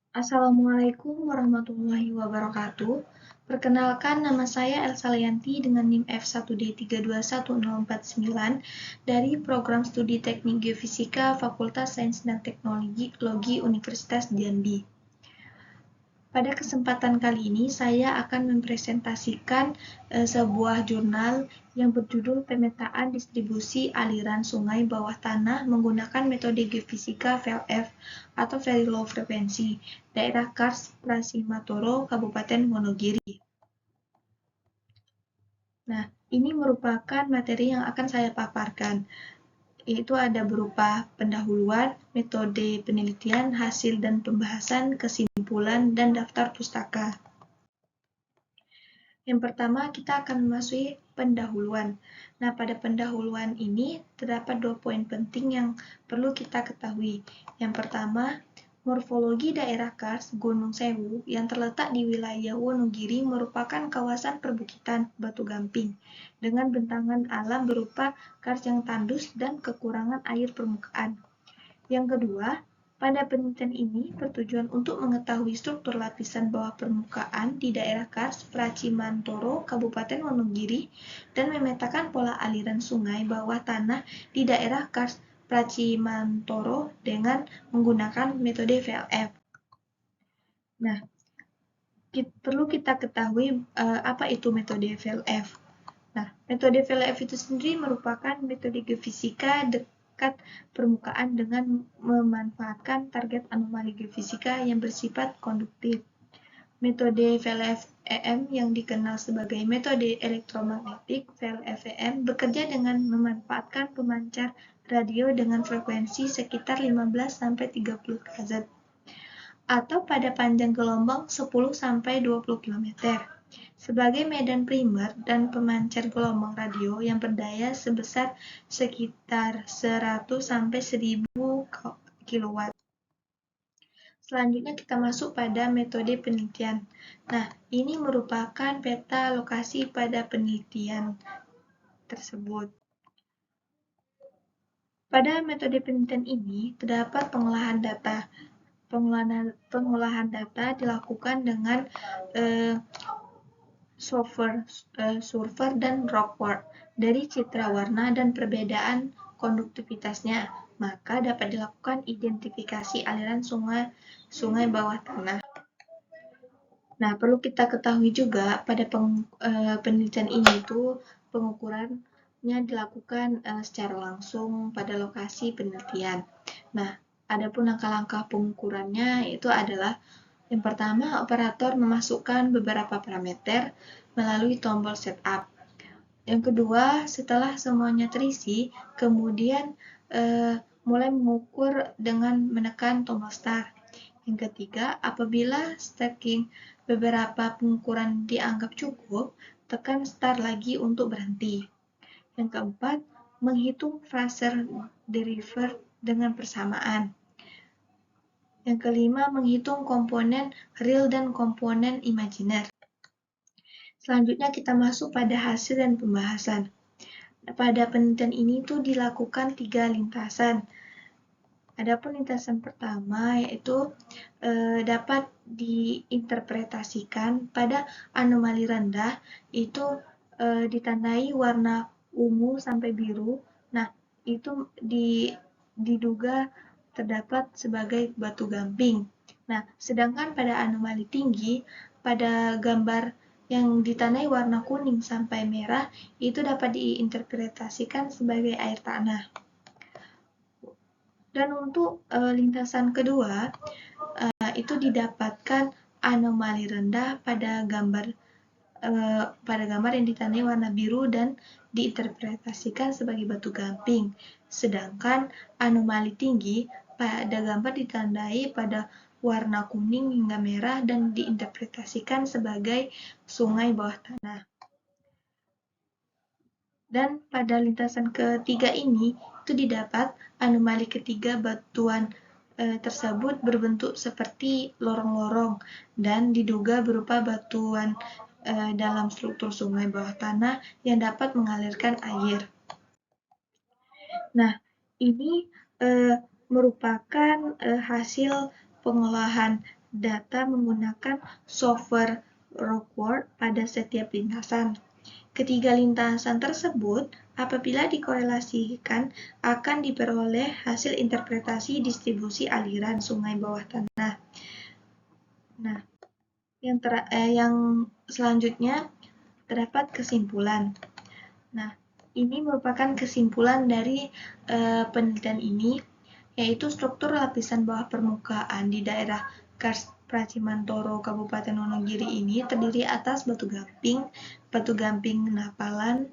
Assalamualaikum warahmatullahi wabarakatuh. Perkenalkan, nama saya Elsa Lianti dengan NIM F1D321049 dari Program Studi Teknik Geofisika Fakultas Sains dan Teknologi Universitas Jambi. Pada kesempatan kali ini, saya akan mempresentasikan sebuah jurnal yang berjudul Pemetaan Distribusi Aliran Sungai Bawah Tanah menggunakan metode geofisika VLF atau Very Low Frequency, daerah Kars Prasimatoro, Kabupaten Wonogiri. Nah, ini merupakan materi yang akan saya paparkan, yaitu ada berupa pendahuluan, metode penelitian, hasil dan pembahasan, kesimpulan, dan daftar pustaka. Yang pertama, kita akan memasuki pendahuluan. Nah, pada pendahuluan ini terdapat 2 poin penting yang perlu kita ketahui. Yang pertama, morfologi daerah Kars Gunung Sewu yang terletak di wilayah Wonogiri merupakan kawasan perbukitan batu gamping dengan bentangan alam berupa kars yang tandus dan kekurangan air permukaan. Yang kedua, pada penelitian ini bertujuan untuk mengetahui struktur lapisan bawah permukaan di daerah Kars Pracimantoro, Kabupaten Wonogiri, dan memetakan pola aliran sungai bawah tanah di daerah Kars Pracimantoro dengan menggunakan metode VLF. Nah, perlu kita ketahui apa itu metode VLF. Nah, metode VLF itu sendiri merupakan metode geofisika dekat permukaan dengan memanfaatkan target anomali geofisika yang bersifat konduktif. Metode VLF-EM yang dikenal sebagai metode elektromagnetik VLF-EM bekerja dengan memanfaatkan pemancar radio dengan frekuensi sekitar 15-30 Kz atau pada panjang gelombang 10-20 km sebagai medan primer dan pemancar gelombang radio yang berdaya sebesar sekitar 100-1000 kW. Selanjutnya kita masuk pada metode penelitian. Nah, ini merupakan peta lokasi pada penelitian tersebut. Pada metode penelitian ini terdapat pengolahan data. Pengolahan data dilakukan dengan surfer dan rockwork dari citra warna dan perbedaan konduktivitasnya, maka dapat dilakukan identifikasi aliran sungai bawah tanah. Nah, perlu kita ketahui juga pada penelitian ini tuh pengukurannya dilakukan secara langsung pada lokasi penelitian. Nah, adapun langkah-langkah pengukurannya itu adalah yang pertama, operator memasukkan beberapa parameter melalui tombol setup. Yang kedua, setelah semuanya terisi, kemudian mulai mengukur dengan menekan tombol start. Yang ketiga, apabila stacking beberapa pengukuran dianggap cukup, tekan start lagi untuk berhenti. Yang keempat, menghitung Fraser derivative dengan persamaan. Yang kelima, menghitung komponen real dan komponen imajiner. Selanjutnya kita masuk pada hasil dan pembahasan. Pada penelitian ini tuh dilakukan 3 lintasan. Adapun lintasan pertama yaitu dapat diinterpretasikan pada anomali rendah itu ditandai warna ungu sampai biru. Nah, itu diduga terdapat sebagai batu gamping. Nah, sedangkan pada anomali tinggi, pada gambar yang ditandai warna kuning sampai merah, itu dapat diinterpretasikan sebagai air tanah. Dan untuk lintasan kedua, itu didapatkan anomali rendah pada gambar yang ditandai warna biru dan diinterpretasikan sebagai batu gamping. Sedangkan anomali tinggi pada gambar ditandai pada warna kuning hingga merah dan diinterpretasikan sebagai sungai bawah tanah. Dan pada lintasan ketiga ini itu didapat anomali ketiga batuan tersebut berbentuk seperti lorong-lorong dan diduga berupa batuan dalam struktur sungai bawah tanah yang dapat mengalirkan air. Nah, ini merupakan hasil pengolahan data menggunakan software Rockward pada setiap lintasan. Ketiga lintasan tersebut, apabila dikorelasikan, akan diperoleh hasil interpretasi distribusi aliran sungai bawah tanah. Nah, yang selanjutnya terdapat kesimpulan. Nah, ini merupakan kesimpulan dari penelitian ini, yaitu struktur lapisan bawah permukaan di daerah Kars Pracimantoro, Kabupaten Wonogiri ini terdiri atas batu gamping napalan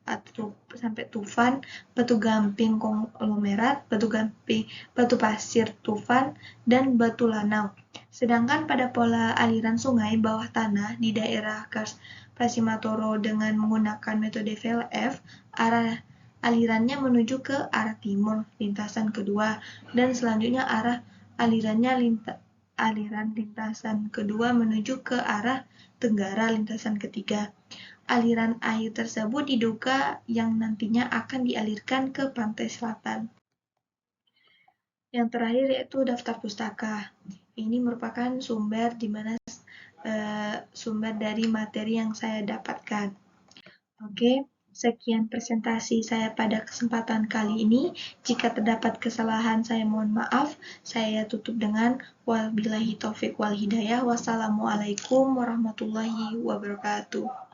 atau sampai tufan, batu gamping konglomerat, batu pasir tufan, dan batu lanau. Sedangkan pada pola aliran sungai bawah tanah di daerah Kars Pracimantoro dengan menggunakan metode VLF, arah alirannya menuju ke arah timur, lintasan kedua, dan selanjutnya aliran lintasan kedua menuju ke arah tenggara, lintasan ketiga. Aliran air tersebut diduga yang nantinya akan dialirkan ke pantai selatan. Yang terakhir yaitu daftar pustaka. Ini merupakan sumber dari materi yang saya dapatkan. Oke, sekian presentasi saya pada kesempatan kali ini. Jika terdapat kesalahan, saya mohon maaf. Saya tutup dengan wabillahi taufik wal hidayah. Wassalamualaikum warahmatullahi wabarakatuh.